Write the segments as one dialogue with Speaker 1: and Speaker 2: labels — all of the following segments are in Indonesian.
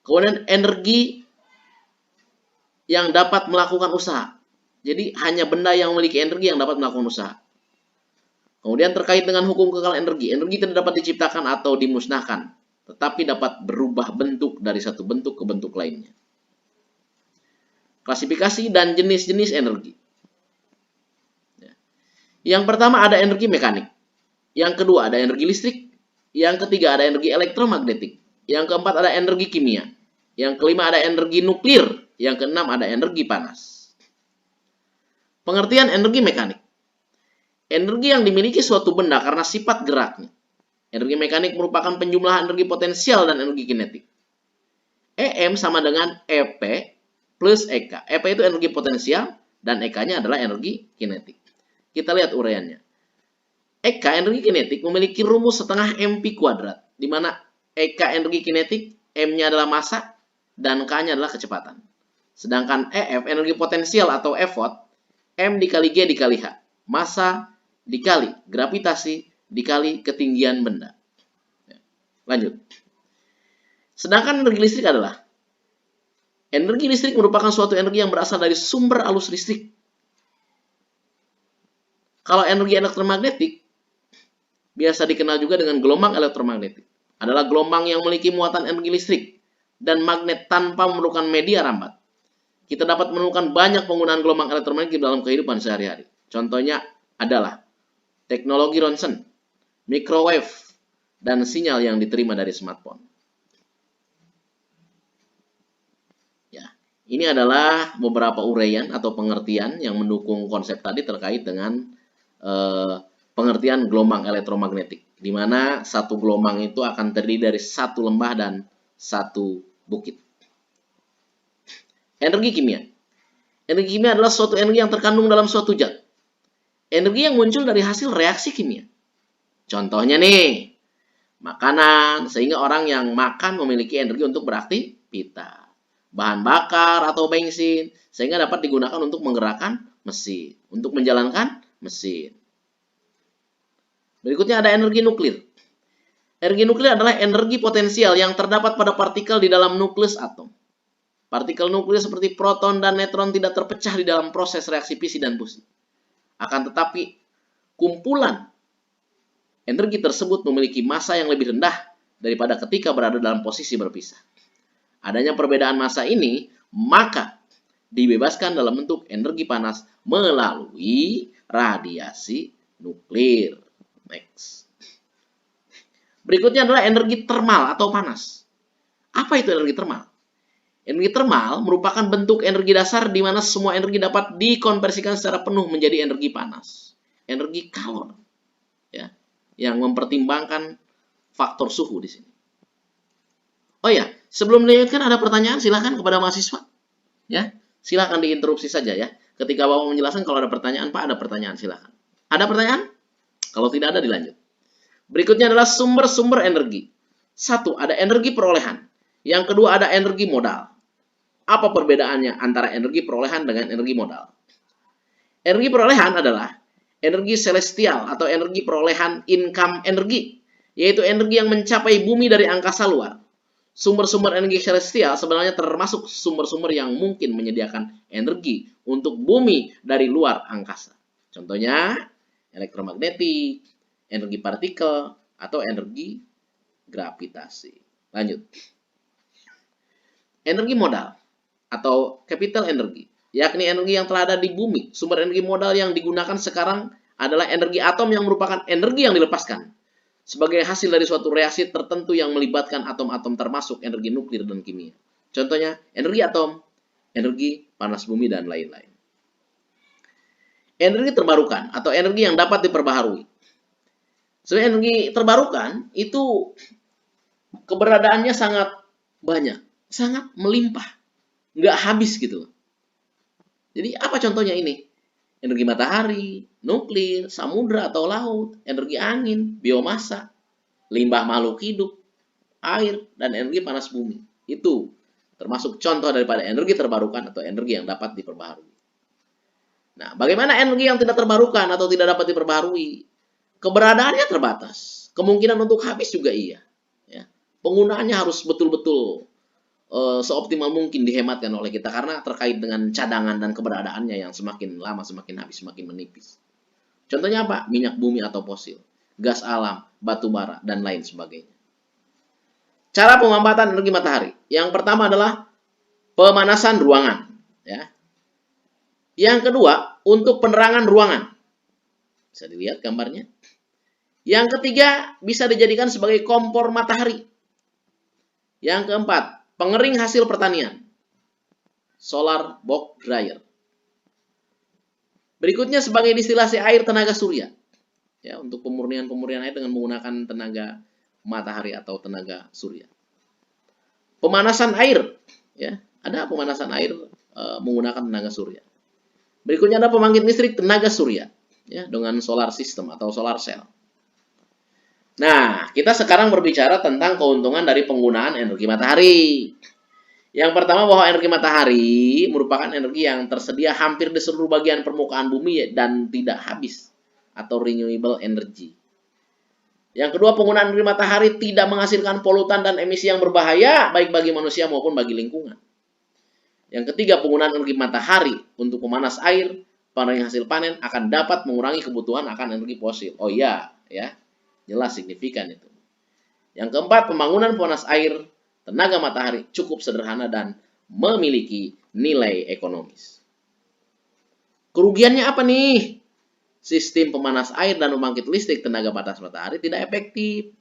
Speaker 1: Kemudian energi yang dapat melakukan usaha. Jadi hanya benda yang memiliki energi yang dapat melakukan usaha. Kemudian terkait dengan hukum kekal energi. Energi tidak dapat diciptakan atau dimusnahkan, tetapi dapat berubah bentuk dari satu bentuk ke bentuk lainnya. Klasifikasi dan jenis-jenis energi. Yang pertama ada energi mekanik. Yang kedua ada energi listrik. Yang ketiga ada energi elektromagnetik. Yang keempat ada energi kimia. Yang kelima ada energi nuklir. Yang keenam ada energi panas. Pengertian energi mekanik. Energi yang dimiliki suatu benda karena sifat geraknya. Energi mekanik merupakan penjumlahan energi potensial dan energi kinetik. EM sama dengan EP plus EK. EP itu energi potensial dan EK-nya adalah energi kinetik. Kita lihat uraiannya. EK energi kinetik memiliki rumus setengah MP kuadrat, di mana EK energi kinetik, M-nya adalah massa, dan K-nya adalah kecepatan. Sedangkan EF energi potensial atau effort, M dikali G dikali H. Massa dikali gravitasi dikali ketinggian benda. Lanjut. Sedangkan energi listrik adalah energi listrik merupakan suatu energi yang berasal dari sumber arus listrik. Kalau energi elektromagnetik biasa dikenal juga dengan gelombang elektromagnetik. Adalah gelombang yang memiliki muatan energi listrik dan magnet tanpa memerlukan media rambat. Kita dapat menemukan banyak penggunaan gelombang elektromagnetik dalam kehidupan sehari-hari. Contohnya adalah teknologi ronsen, microwave, dan sinyal yang diterima dari smartphone. Ya, ini adalah beberapa uraian atau pengertian yang mendukung konsep tadi terkait dengan pengertian gelombang elektromagnetik, di mana satu gelombang itu akan terdiri dari satu lembah dan satu bukit. Energi kimia. Energi kimia adalah suatu energi yang terkandung dalam suatu zat. Energi yang muncul dari hasil reaksi kimia. Contohnya nih, makanan, sehingga orang yang makan memiliki energi untuk beraktivitas. Bahan bakar atau bensin, sehingga dapat digunakan untuk menggerakkan mesin, untuk menjalankan mesin. Berikutnya ada energi nuklir. Energi nuklir adalah energi potensial yang terdapat pada partikel di dalam nukleus atom. Partikel nuklir seperti proton dan neutron tidak terpecah di dalam proses reaksi fisi dan fusi. Akan tetapi, kumpulan energi tersebut memiliki massa yang lebih rendah daripada ketika berada dalam posisi berpisah. Adanya perbedaan massa ini, maka dibebaskan dalam bentuk energi panas melalui radiasi nuklir. Next. Berikutnya adalah energi termal atau panas. Apa itu energi termal? Energi termal merupakan bentuk energi dasar di mana semua energi dapat dikonversikan secara penuh menjadi energi panas. Energi kalor. Ya, yang mempertimbangkan faktor suhu di sini. Oh ya, sebelum dilanjutkan ada pertanyaan, silakan kepada mahasiswa. Ya, silakan diinterupsi saja ya. Ketika Bapak menjelaskan, kalau ada pertanyaan, Pak, ada pertanyaan, silakan. Ada pertanyaan? Kalau tidak ada, dilanjut. Berikutnya adalah sumber-sumber energi. Satu, ada energi perolehan. Yang kedua, ada energi modal. Apa perbedaannya antara energi perolehan dengan energi modal? Energi perolehan adalah energi celestial atau energi perolehan income energi, yaitu energi yang mencapai bumi dari angkasa luar. Sumber-sumber energi celestial sebenarnya termasuk sumber-sumber yang mungkin menyediakan energi untuk bumi dari luar angkasa. Contohnya, elektromagnetik, energi partikel, atau energi gravitasi. Lanjut. Energi modal atau capital energi, yakni energi yang telah ada di bumi. Sumber energi modal yang digunakan sekarang adalah energi atom yang merupakan energi yang dilepaskan sebagai hasil dari suatu reaksi tertentu yang melibatkan atom-atom termasuk energi nuklir dan kimia. Contohnya, energi atom, energi panas bumi, dan lain-lain. Energi terbarukan atau energi yang dapat diperbaharui. Sebenarnya energi terbarukan itu keberadaannya sangat banyak, sangat melimpah, nggak habis gitu. Jadi apa contohnya ini? Energi matahari, nuklir, samudra atau laut, energi angin, biomasa, limbah makhluk hidup, air, dan energi panas bumi. Itu termasuk contoh daripada energi terbarukan atau energi yang dapat diperbaharui. Nah, bagaimana energi yang tidak terbarukan atau tidak dapat diperbaharui? Keberadaannya terbatas. Kemungkinan untuk habis juga iya. Ya. Penggunaannya harus betul-betul seoptimal mungkin dihematkan oleh kita karena terkait dengan cadangan dan keberadaannya yang semakin lama semakin habis, semakin menipis. Contohnya apa? Minyak bumi atau fosil, gas alam, batu bara, dan lain sebagainya. Cara pemanfaatan energi matahari. Yang pertama adalah pemanasan ruangan. Ya. Yang kedua, untuk penerangan ruangan. Bisa dilihat gambarnya. Yang ketiga, bisa dijadikan sebagai kompor matahari. Yang keempat, pengering hasil pertanian. Solar box dryer. Berikutnya sebagai distilasi air tenaga surya. Ya, untuk pemurnian air dengan menggunakan tenaga matahari atau tenaga surya. Pemanasan air, ya, ada pemanasan air menggunakan tenaga surya. Berikutnya ada pembangkit listrik tenaga surya, ya, dengan solar system atau solar cell. Nah, kita sekarang berbicara tentang keuntungan dari penggunaan energi matahari. Yang pertama bahwa energi matahari merupakan energi yang tersedia hampir di seluruh bagian permukaan bumi dan tidak habis atau renewable energy. Yang kedua, penggunaan energi matahari tidak menghasilkan polutan dan emisi yang berbahaya baik bagi manusia maupun bagi lingkungan. Yang ketiga, penggunaan energi matahari untuk pemanas air, pengering hasil panen akan dapat mengurangi kebutuhan akan energi fosil. Oh iya, ya. Jelas signifikan itu. Yang keempat, pembangunan pemanas air tenaga matahari cukup sederhana dan memiliki nilai ekonomis. Kerugiannya apa nih? Sistem pemanas air dan pembangkit listrik tenaga panas matahari tidak efektif.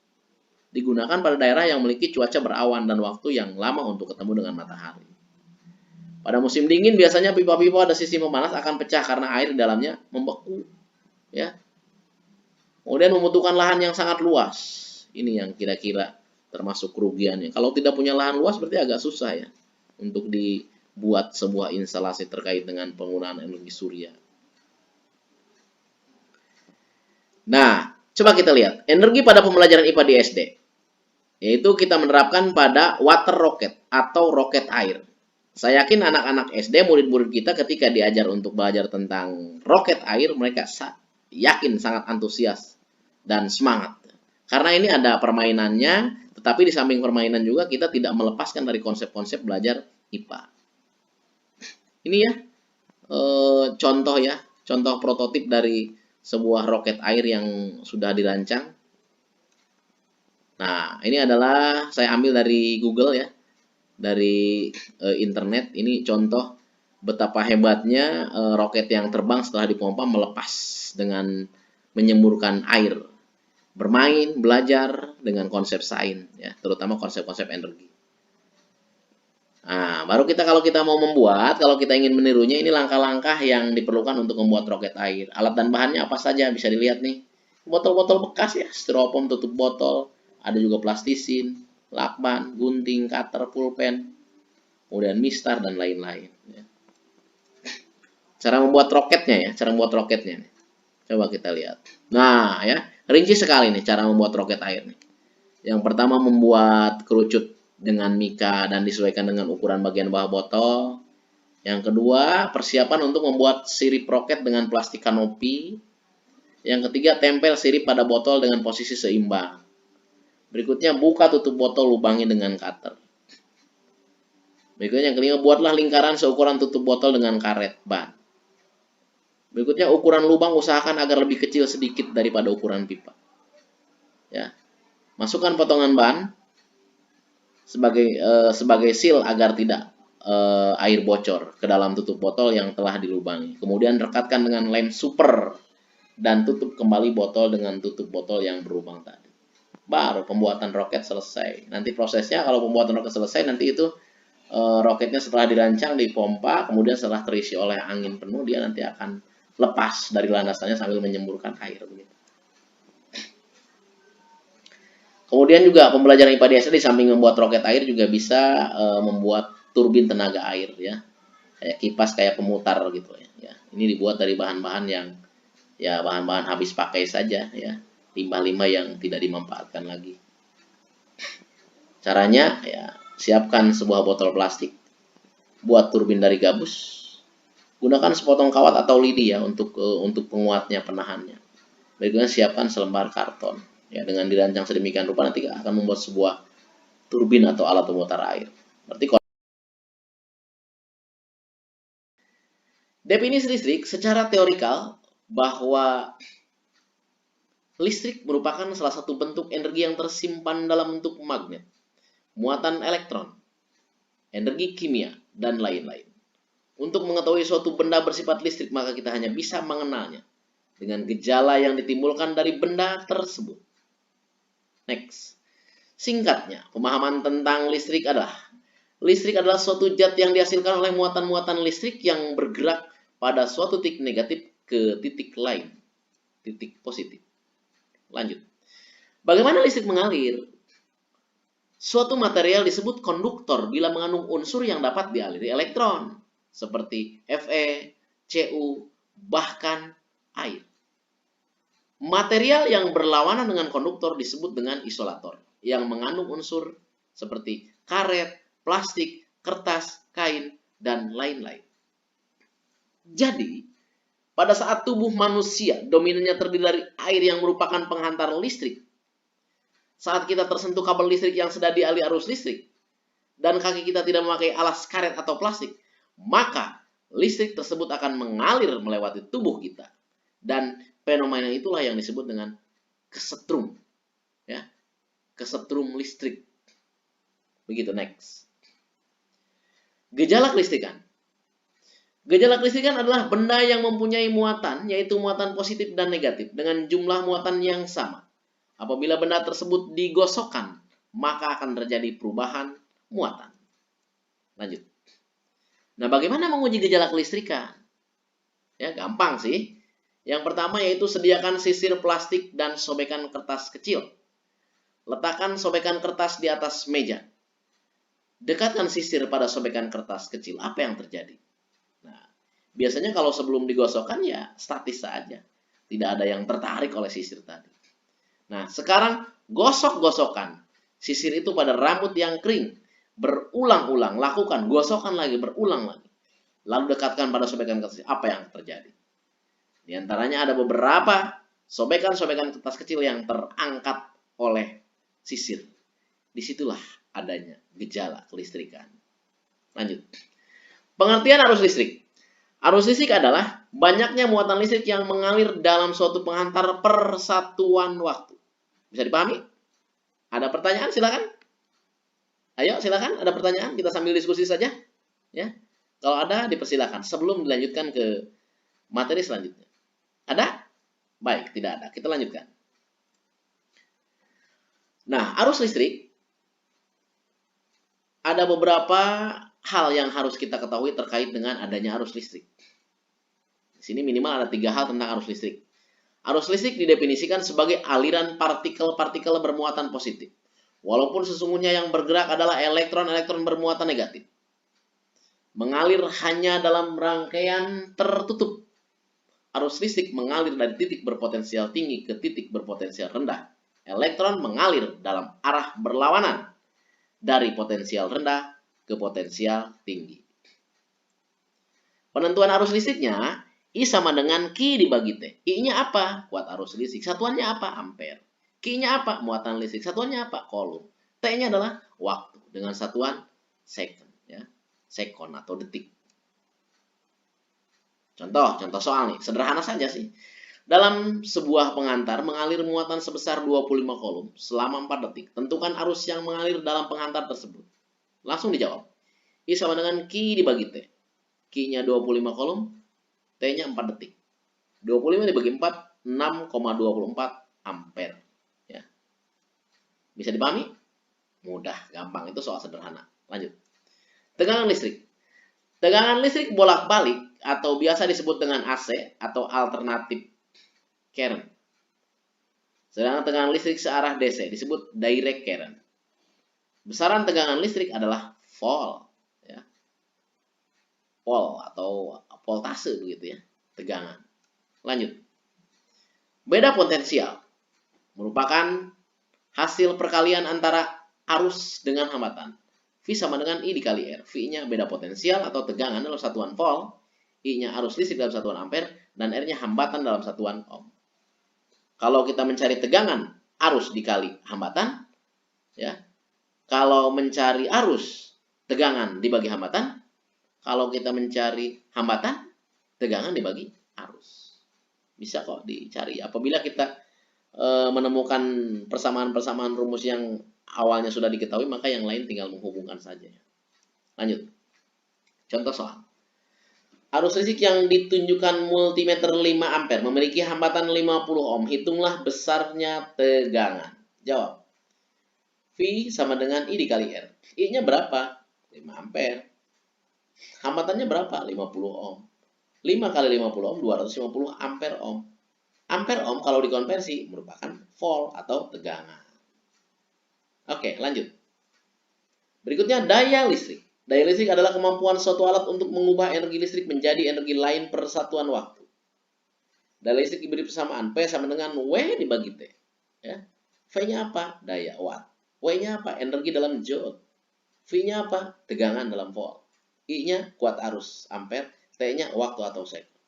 Speaker 1: Digunakan pada daerah yang memiliki cuaca berawan dan waktu yang lama untuk ketemu dengan matahari. Pada musim dingin biasanya pipa-pipa ada sistem pemanas akan pecah karena air di dalamnya membeku. Ya. Kemudian membutuhkan lahan yang sangat luas. Ini yang kira-kira termasuk kerugiannya. Kalau tidak punya lahan luas berarti agak susah ya untuk dibuat sebuah instalasi terkait dengan penggunaan energi surya. Nah, coba kita lihat energi pada pembelajaran IPA di SD. Yaitu kita menerapkan pada water rocket atau roket air. Saya yakin anak-anak SD, murid-murid kita ketika diajar untuk belajar tentang roket air, mereka yakin sangat antusias dan semangat. Karena ini ada permainannya, tetapi di samping permainan juga kita tidak melepaskan dari konsep-konsep belajar IPA. Ini ya, contoh prototip dari sebuah roket air yang sudah dirancang. Nah, ini adalah saya ambil dari Google ya, dari internet. Ini contoh betapa hebatnya roket yang terbang setelah dipompa melepas dengan menyemburkan air. Bermain, belajar dengan konsep sains, ya, terutama konsep-konsep energi. Nah, baru kalau kita mau membuat, kalau kita ingin menirunya, ini langkah-langkah yang diperlukan untuk membuat roket air. Alat dan bahannya apa saja bisa dilihat nih. Botol-botol bekas ya, styrofoam tutup botol, ada juga plastisin, lakban, gunting, cutter, pulpen, kemudian mistar dan lain-lain. Cara membuat roketnya ya, Coba kita lihat. Nah, ya, rinci sekali nih cara membuat roket air nih. Yang pertama membuat kerucut dengan mika dan disesuaikan dengan ukuran bagian bawah botol. Yang kedua, persiapan untuk membuat sirip roket dengan plastik kanopi. Yang ketiga, tempel sirip pada botol dengan posisi seimbang. Berikutnya, buka tutup botol, lubangi dengan cutter. Berikutnya, yang kelima, buatlah lingkaran seukuran tutup botol dengan karet ban. Berikutnya, ukuran lubang usahakan agar lebih kecil sedikit daripada ukuran pipa. Ya. Masukkan potongan ban sebagai seal agar tidak air bocor ke dalam tutup botol yang telah dilubangi. Kemudian rekatkan dengan lem super dan tutup kembali botol dengan tutup botol yang berlubang tadi. Baru pembuatan roket selesai. Nanti prosesnya kalau pembuatan roket selesai, nanti itu roketnya setelah dirancang dipompa, kemudian setelah terisi oleh angin penuh, dia nanti akan lepas dari landasannya sambil menyemburkan air begitu. Kemudian juga pembelajaran IPA di SD di samping membuat roket air juga bisa membuat turbin tenaga air ya. Kayak kipas, kayak pemutar gitu ya. Ini dibuat dari bahan-bahan yang ya bahan-bahan habis pakai saja ya. Limbah-limbah yang tidak dimanfaatkan lagi. Caranya ya, siapkan sebuah botol plastik. Buat turbin dari gabus. Gunakan sepotong kawat atau lidi ya untuk penguatnya, penahannya. Berikutnya siapkan selembar karton. Ya, dengan dirancang sedemikian rupa nanti akan membuat sebuah turbin atau alat pemutar air. Berarti Definisi listrik secara teorikal bahwa listrik merupakan salah satu bentuk energi yang tersimpan dalam bentuk magnet, muatan elektron, energi kimia, dan lain-lain. Untuk mengetahui suatu benda bersifat listrik, maka kita hanya bisa mengenalnya dengan gejala yang ditimbulkan dari benda tersebut. Next. Singkatnya, pemahaman tentang listrik adalah suatu zat yang dihasilkan oleh muatan-muatan listrik yang bergerak pada suatu titik negatif ke titik lain, titik positif. Lanjut. Bagaimana listrik mengalir? Suatu material disebut konduktor bila mengandung unsur yang dapat dialiri elektron, seperti Fe, Cu, bahkan air. Material yang berlawanan dengan konduktor disebut dengan isolator, yang mengandung unsur seperti karet, plastik, kertas, kain, dan lain-lain. Jadi, pada saat tubuh manusia dominannya terdiri dari air yang merupakan penghantar listrik, saat kita tersentuh kabel listrik yang sedang dialiri arus listrik, dan kaki kita tidak memakai alas karet atau plastik, maka listrik tersebut akan mengalir melewati tubuh kita. Dan fenomena itulah yang disebut dengan kesetrum. Ya, kesetrum listrik. Begitu, next. Gejala kelistrikan. Gejala kelistrikan adalah benda yang mempunyai muatan, yaitu muatan positif dan negatif, dengan jumlah muatan yang sama. Apabila benda tersebut digosokkan, maka akan terjadi perubahan muatan. Lanjut. Nah, bagaimana menguji gejala kelistrikan? Ya, gampang sih. Yang pertama yaitu sediakan sisir plastik dan sobekan kertas kecil. Letakkan sobekan kertas di atas meja. Dekatkan sisir pada sobekan kertas kecil. Apa yang terjadi? Nah, biasanya kalau sebelum digosokkan ya statis saja. Tidak ada yang tertarik oleh sisir tadi. Nah, sekarang gosok-gosokkan sisir itu pada rambut yang kering. Berulang-ulang, lakukan, gosokkan lagi, berulang lagi. Lalu dekatkan pada sobekan kertas. Apa yang terjadi? Di antaranya ada beberapa sobekan-sobekan kertas kecil yang terangkat oleh sisir. Disitulah adanya gejala kelistrikan. Lanjut. Pengertian arus listrik. Arus listrik adalah banyaknya muatan listrik yang mengalir dalam suatu penghantar persatuan waktu. Bisa dipahami? Ada pertanyaan? Silakan. Ayo, silakan. Ada pertanyaan? Kita sambil diskusi saja. Ya. Kalau ada, dipersilakan. Sebelum dilanjutkan ke materi selanjutnya. Ada? Baik, tidak ada. Kita lanjutkan. Nah, arus listrik. Ada beberapa hal yang harus kita ketahui terkait dengan adanya arus listrik. Di sini minimal ada 3 hal tentang arus listrik. Arus listrik didefinisikan sebagai aliran partikel-partikel bermuatan positif. Walaupun sesungguhnya yang bergerak adalah elektron-elektron bermuatan negatif. Mengalir hanya dalam rangkaian tertutup. Arus listrik mengalir dari titik berpotensial tinggi ke titik berpotensial rendah. Elektron mengalir dalam arah berlawanan dari potensial rendah ke potensial tinggi. Penentuan arus listriknya, I sama dengan Q dibagi T. I-nya apa? Kuat arus listrik. Satuannya apa? Ampere. Q-nya apa? Muatan listrik. Satuannya apa? Coulomb. T-nya adalah waktu dengan satuan second. Ya. Sekon atau detik. Contoh soal nih, sederhana saja sih. Dalam sebuah penghantar mengalir muatan sebesar 25 coulomb selama 4 detik. Tentukan arus yang mengalir dalam penghantar tersebut. Langsung dijawab. I sama dengan Q dibagi T. Q-nya 25 coulomb, T-nya 4 detik. 25 dibagi 4, 6,24 ampere. Ya. Bisa dipahami? Mudah, gampang. Itu soal sederhana. Lanjut. Tegangan listrik. Tegangan listrik bolak-balik atau biasa disebut dengan AC atau alternatif current. Sedangkan tegangan listrik searah DC disebut direct current. Besaran tegangan listrik adalah volt, ya. Volt atau voltase begitu ya, tegangan. Lanjut. Beda potensial merupakan hasil perkalian antara arus dengan hambatan. V sama dengan I dikali R. V-nya beda potensial atau tegangan dalam satuan volt, I-nya arus listrik dalam satuan ampere, dan R-nya hambatan dalam satuan ohm. Kalau kita mencari tegangan, arus dikali hambatan, ya. Kalau mencari arus, tegangan dibagi hambatan. Kalau kita mencari hambatan, tegangan dibagi arus. Bisa kok dicari. Apabila kita menemukan persamaan-persamaan rumus yang awalnya sudah diketahui, maka yang lain tinggal menghubungkan saja. Lanjut. Contoh soal. Arus listrik yang ditunjukkan multimeter 5 ampere memiliki hambatan 50 ohm. Hitunglah besarnya tegangan. Jawab. V sama dengan I dikali R. I-nya berapa? 5 ampere. Hambatannya berapa? 50 ohm. 5 kali 50 ohm, 250 ampere ohm. Ampere ohm kalau dikonversi merupakan volt atau tegangan. Oke, lanjut. Berikutnya daya listrik. Daya listrik adalah kemampuan suatu alat untuk mengubah energi listrik menjadi energi lain per satuan waktu. Daya listrik diberi persamaan P sama dengan W dibagi T. Ya. V-nya apa? Daya watt. W-nya apa? Energi dalam joule. V-nya apa? Tegangan dalam volt. I-nya kuat arus ampere. T-nya waktu atau second.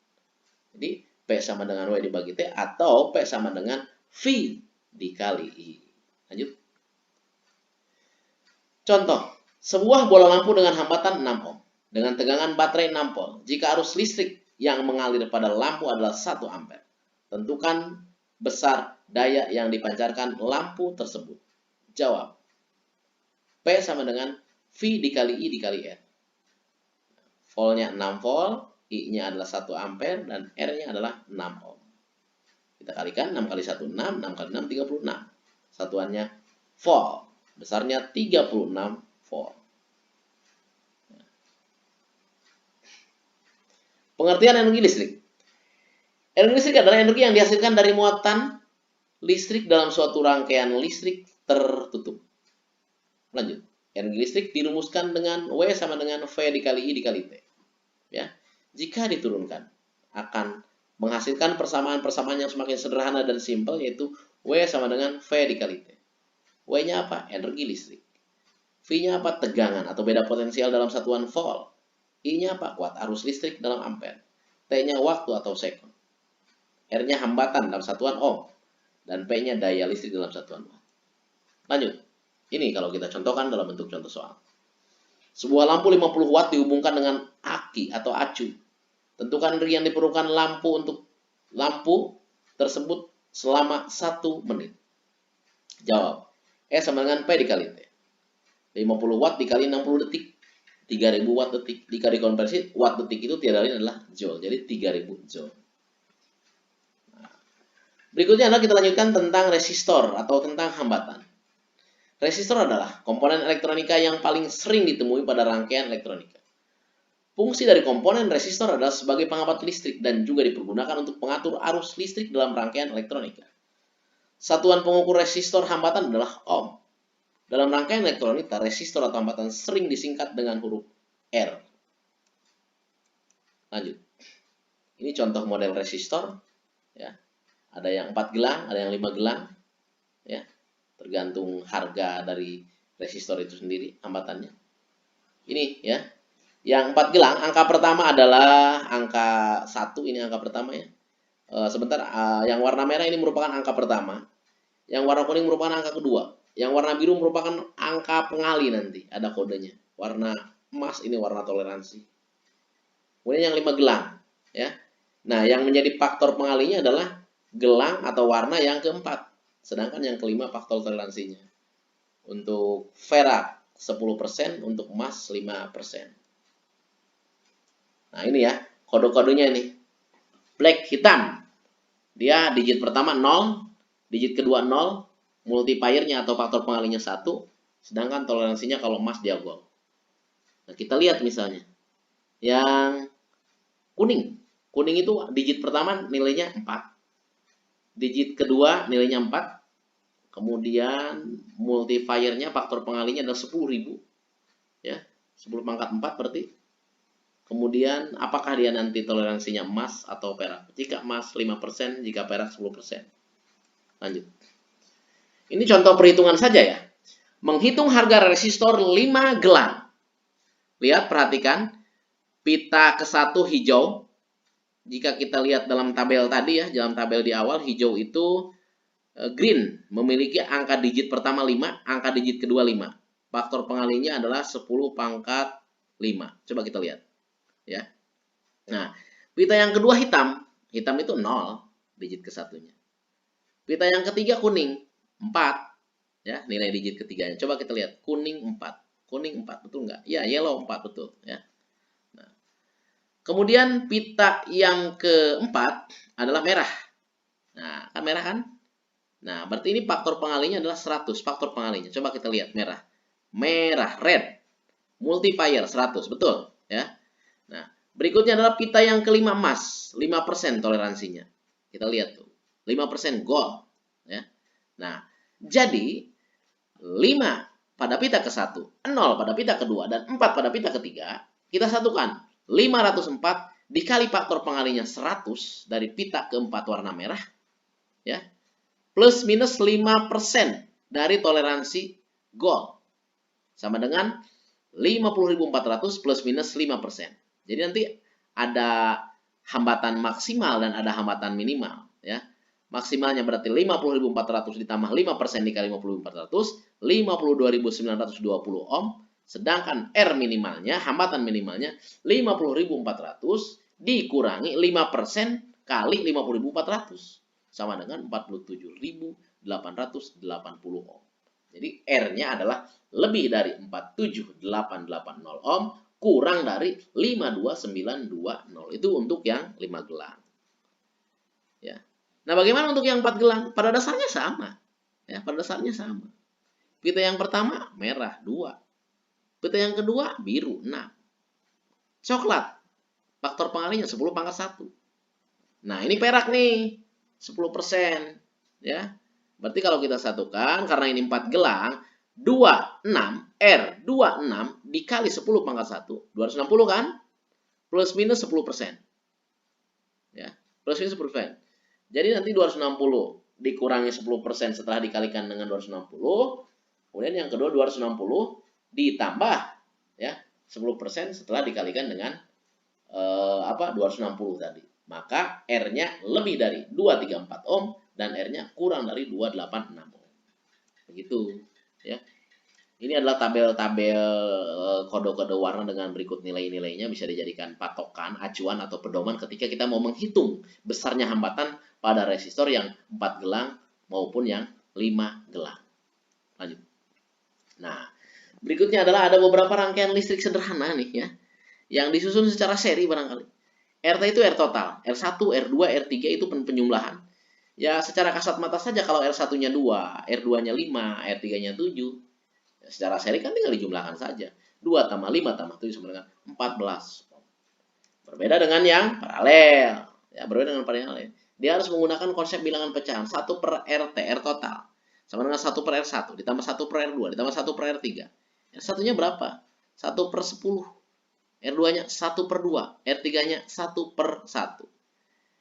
Speaker 1: Jadi P sama dengan W dibagi T atau P sama dengan V dikali I. Lanjut. Contoh, sebuah bola lampu dengan hambatan 6 ohm dengan tegangan baterai 6 volt. Jika arus listrik yang mengalir pada lampu adalah 1 ampere, tentukan besar daya yang dipancarkan lampu tersebut. Jawab. P sama dengan V dikali I dikali R. Voltnya 6 volt, I-nya adalah 1 ampere, dan R-nya adalah 6 ohm. Kita kalikan 6 kali 1, 6, 6 kali 6, 36. Satuannya volt. Besarnya 36 volt. Pengertian energi listrik. Energi listrik adalah energi yang dihasilkan dari muatan listrik dalam suatu rangkaian listrik tertutup. Lanjut. Energi listrik dirumuskan dengan W sama dengan V dikali I dikali T. Ya. Jika diturunkan, akan menghasilkan persamaan-persamaan yang semakin sederhana dan simpel, yaitu W sama dengan V dikali T. W-nya apa? Energi listrik. V-nya apa? Tegangan atau beda potensial dalam satuan volt. I-nya apa? Kuat arus listrik dalam ampere. T-nya waktu atau second. R-nya hambatan dalam satuan ohm. Dan P-nya daya listrik dalam satuan watt. Lanjut. Ini kalau kita contohkan dalam bentuk contoh soal. Sebuah lampu 50 watt dihubungkan dengan aki atau acu. Tentukan energi yang diperlukan lampu untuk lampu tersebut selama 1 menit. Jawab. E sama dengan P dikali T. 50 watt dikali 60 detik. 3000 watt detik. Jika dikonversi, watt detik itu tiada lain adalah joule. Jadi 3000 joule. Nah, berikutnya adalah kita lanjutkan tentang resistor atau tentang hambatan. Resistor adalah komponen elektronika yang paling sering ditemui pada rangkaian elektronika. Fungsi dari komponen resistor adalah sebagai penghambat listrik dan juga dipergunakan untuk mengatur arus listrik dalam rangkaian elektronika. Satuan pengukur resistor hambatan adalah ohm. Dalam rangkaian elektronika, resistor atau hambatan sering disingkat dengan huruf R. Lanjut. Ini contoh model resistor. Ya. Ada yang 4 gelang, ada yang 5 gelang. Ya. Tergantung harga dari resistor itu sendiri, hambatannya. Ini ya. Yang 4 gelang, angka pertama adalah angka 1. Ini angka pertama ya. Sebentar, yang warna merah ini merupakan angka pertama. Yang warna kuning merupakan angka kedua. Yang warna biru merupakan angka pengali nanti. Ada kodenya. Warna emas ini warna toleransi. Kemudian yang 5 gelang. Ya. Nah, yang menjadi faktor pengalinya adalah gelang atau warna yang keempat. Sedangkan yang kelima faktor toleransinya. Untuk perak 10%, untuk emas 5%. Nah, ini ya. Kode-kodenya ini. Black hitam. Dia digit pertama 0, digit kedua 0, multipliernya atau faktor pengalinya 1, sedangkan toleransinya kalau emas dia gold. Nah, kita lihat misalnya. Yang kuning. Kuning itu digit pertama nilainya 4. Digit kedua nilainya 4. Kemudian multipliernya faktor pengalinya adalah 10.000. Ya, 10 pangkat 4 berarti. Kemudian apakah dia nanti toleransinya emas atau perak? Jika emas 5%, jika perak 10%. Lanjut. Ini contoh perhitungan saja ya. Menghitung harga resistor 5 gelang. Lihat, perhatikan. Pita ke-1 hijau. Jika kita lihat dalam tabel tadi ya, dalam tabel di awal, hijau itu green. Memiliki angka digit pertama 5, angka digit kedua 5. Faktor pengalinya adalah 10 pangkat 5. Coba kita lihat. Ya. Nah, Pita yang kedua hitam. Hitam itu 0, digit ke-1-nya. Pita yang ketiga kuning, 4. Ya, nilai digit ketiganya. Coba kita lihat, kuning 4. Kuning 4, betul nggak? Ya, yellow 4, betul. Ya. Nah, kemudian pita yang keempat adalah merah. Nah, kan merah kan? Nah, berarti ini faktor pengalinya adalah 100. Faktor pengalinya. Coba kita lihat, merah. Merah, red. Multiplier 100, betul. Ya. Nah, berikutnya adalah pita yang kelima emas. 5% toleransinya. Kita lihat tuh. 5% gold. Ya. Nah, jadi 5 pada pita ke-1, 0 pada pita kedua, dan 4 pada pita ketiga, kita satukan. 504 dikali faktor pengalinya 100 dari pita keempat warna merah, ya, plus minus 5% dari toleransi gold, sama dengan 50.400 plus minus 5%. Jadi nanti ada hambatan maksimal dan ada hambatan minimal, ya. Maksimalnya berarti 50.400 ditambah 5% dikali 50.400, 52.920 ohm. Sedangkan R minimalnya, hambatan minimalnya 50.400 dikurangi 5% kali 50.400. Sama dengan 47.880 ohm. Jadi R-nya adalah lebih dari 47880 ohm, kurang dari 52920. Itu untuk yang 5 gelang. Ya. Nah, bagaimana untuk yang 4 gelang? Pada dasarnya sama. Ya, pada dasarnya sama. Pita yang pertama merah 2. Pita yang kedua biru 6. Coklat. Faktor pengalinya 10 pangkat 1. Nah, ini perak nih. 10%. Ya. Berarti kalau kita satukan, karena ini 4 gelang, 26 R 26 dikali 10 pangkat 1, 260 kan? Plus minus 10%. Ya, plus minus 10%. Jadi nanti 260 dikurangi 10% setelah dikalikan dengan 260. Kemudian yang kedua 260 ditambah ya 10% setelah dikalikan dengan 260 tadi. Maka R-nya lebih dari 234 ohm dan R-nya kurang dari 286 ohm. Begitu ya. Ini adalah tabel-tabel kode-kode warna dengan berikut nilai-nilainya, bisa dijadikan patokan, acuan, atau pedoman ketika kita mau menghitung besarnya hambatan pada resistor yang 4 gelang maupun yang 5 gelang. Lanjut. Nah, berikutnya adalah ada beberapa rangkaian listrik sederhana nih ya, yang disusun secara seri barangkali. RT itu R total, R1, R2, R3 itu penjumlahan. Ya, secara kasat mata saja kalau R1-nya 2, R2-nya 5, R3-nya 7. Secara seri kan tinggal dijumlahkan saja. 2 tambah 5 tambah 7 sama dengan 14. Berbeda dengan yang paralel. Ya, berbeda dengan paralel. Dia harus menggunakan konsep bilangan pecahan. 1 per RT, R total. Sama dengan 1 per R1. Ditambah 1 per R2. Ditambah 1 per R3. R1-nya berapa? 1 per 10. R2-nya 1 per 2. R3-nya 1 per 1.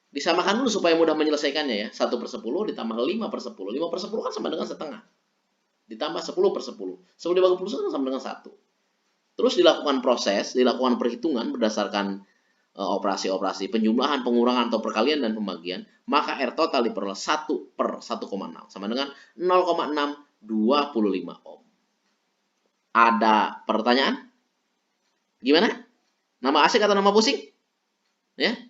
Speaker 1: Disamakan dulu supaya mudah menyelesaikannya ya. 1 per 10 ditambah 5 per 10. 5 per 10 kan sama dengan setengah. Ditambah 10 per 10. 10 dibagi 10 sama dengan 1. Terus dilakukan proses, dilakukan perhitungan berdasarkan operasi-operasi penjumlahan, pengurangan, atau perkalian dan pembagian. Maka R total diperoleh 1 per 1,6. Sama dengan 0,625 ohm. Ada pertanyaan? Gimana? Nama asik atau nama pusing? Ya?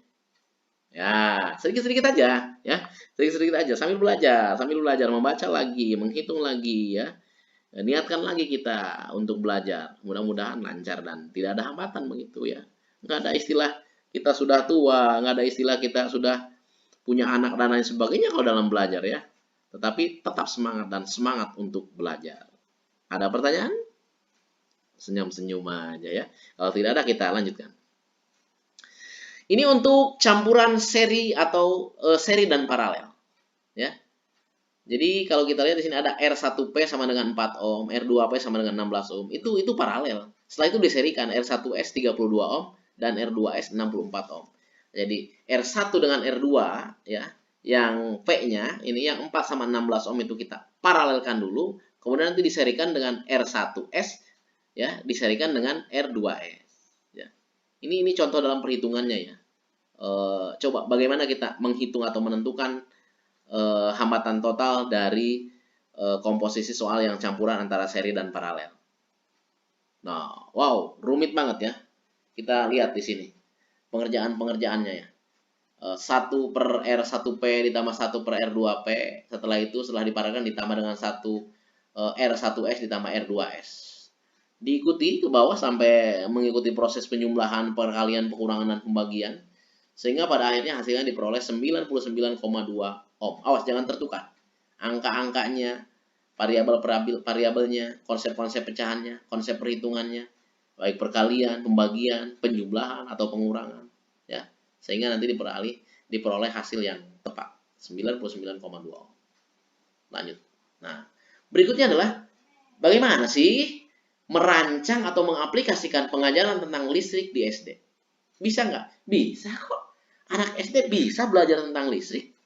Speaker 1: Ya, sedikit-sedikit aja, ya. Sedikit-sedikit aja sambil belajar, membaca lagi, menghitung lagi, ya. Niatkan lagi kita untuk belajar. Mudah-mudahan lancar dan tidak ada hambatan begitu ya. Nggak ada istilah kita sudah tua, nggak ada istilah kita sudah punya anak dan lain sebagainya kalau dalam belajar ya. Tetapi tetap semangat dan semangat untuk belajar. Ada pertanyaan? Senyum-senyum aja ya. Kalau tidak ada kita lanjutkan. Ini untuk campuran seri atau seri dan paralel. Ya. Jadi kalau kita lihat di sini ada R1P sama dengan 4 ohm, R2P sama dengan 16 ohm. Itu paralel. Setelah itu diserikan R1S 32 ohm dan R2S 64 ohm. Jadi R1 dengan R2 ya, yang P-nya ini yang 4 sama 16 ohm itu kita paralelkan dulu, kemudian nanti diserikan dengan R1S ya, diserikan dengan R2S ya. Ini contoh dalam perhitungannya ya. Coba bagaimana kita menghitung atau menentukan hambatan total dari komposisi soal yang campuran antara seri dan paralel. Nah, wow, rumit banget ya. Kita lihat di sini pengerjaannya ya. 1 per R1P ditambah 1 per R2P. Setelah itu, setelah diparalelkan ditambah dengan 1 R1S ditambah R2S. Diikuti ke bawah sampai mengikuti proses penyumlahan, perkalian, pengurangan, dan pembagian. Sehingga pada akhirnya hasilnya diperoleh 99,2 ohm. Awas, jangan tertukar. Angka-angkanya, variabelnya, konsep-konsep pecahannya, konsep perhitungannya, baik perkalian, pembagian, penjumlahan, atau pengurangan. Ya, sehingga nanti diperoleh hasil yang tepat, 99,2 ohm. Lanjut. Nah, berikutnya adalah bagaimana sih merancang atau mengaplikasikan pengajaran tentang listrik di SD? Bisa nggak? Bisa kok. Anak SD bisa belajar tentang listrik.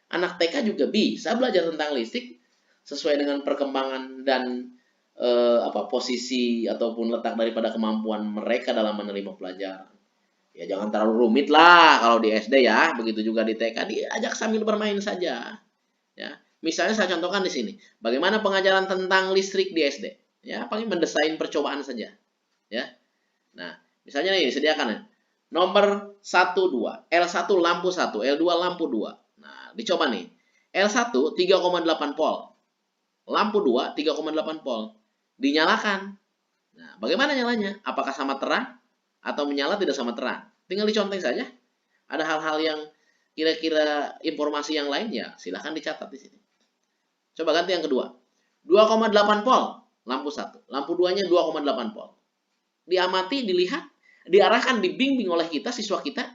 Speaker 1: Anak TK juga bisa belajar tentang listrik sesuai dengan perkembangan dan posisi ataupun letak daripada kemampuan mereka dalam menerima pelajaran. Ya jangan terlalu rumit lah kalau di SD ya, begitu juga di TK, diajak sambil bermain saja. Ya, misalnya saya contohkan di sini, bagaimana pengajaran tentang listrik di SD. Ya, paling mendesain percobaan saja. Ya. Nah, misalnya nih disediakan ya. Nomor 1 2, L1 lampu 1, L2 lampu 2. Nah, dicoba nih. L1 3,8 volt. Lampu 2 3,8 volt. Dinyalakan. Nah, bagaimana nyalanya? Apakah sama terang atau menyala tidak sama terang? Tinggal dicontoh saja. Ada hal-hal yang kira-kira informasi yang lain ya, silahkan dicatat di sini. Coba ganti yang kedua. 2,8 volt. Lampu 1. Lampu 2-nya 2,8 volt. Diamati, dilihat, diarahkan, dibimbing oleh kita, siswa kita,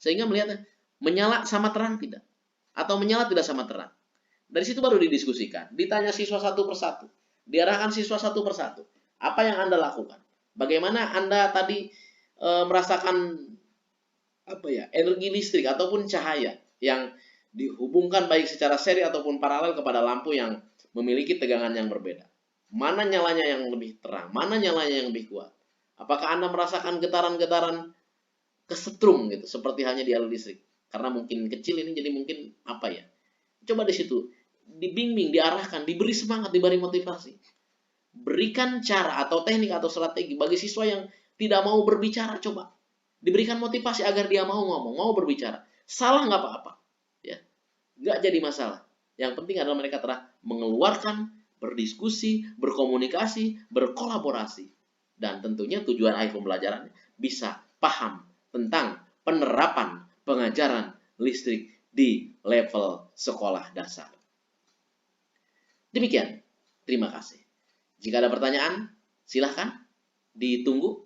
Speaker 1: sehingga melihat menyala sama terang tidak. Atau menyala tidak sama terang. Dari situ baru didiskusikan. Ditanya siswa satu persatu. Diarahkan siswa satu persatu. Apa yang Anda lakukan? Bagaimana Anda tadi merasakan energi listrik ataupun cahaya yang dihubungkan baik secara seri ataupun paralel kepada lampu yang memiliki tegangan yang berbeda. Mana nyalanya yang lebih terang, mana nyalanya yang lebih kuat. Apakah Anda merasakan getaran-getaran kesetrum gitu, seperti halnya di alur listrik? Karena mungkin kecil ini, jadi mungkin coba di situ dibimbing, diarahkan, diberi semangat, diberi motivasi. Berikan cara atau teknik atau strategi bagi siswa yang tidak mau berbicara, coba diberikan motivasi agar dia mau ngomong, mau berbicara. Salah nggak apa-apa, ya, nggak jadi masalah. Yang penting adalah mereka telah mengeluarkan, berdiskusi, berkomunikasi, berkolaborasi, dan tentunya tujuan akhir pembelajaran bisa paham tentang penerapan pengajaran listrik di level sekolah dasar. Demikian, terima kasih. Jika ada pertanyaan, silahkan ditunggu.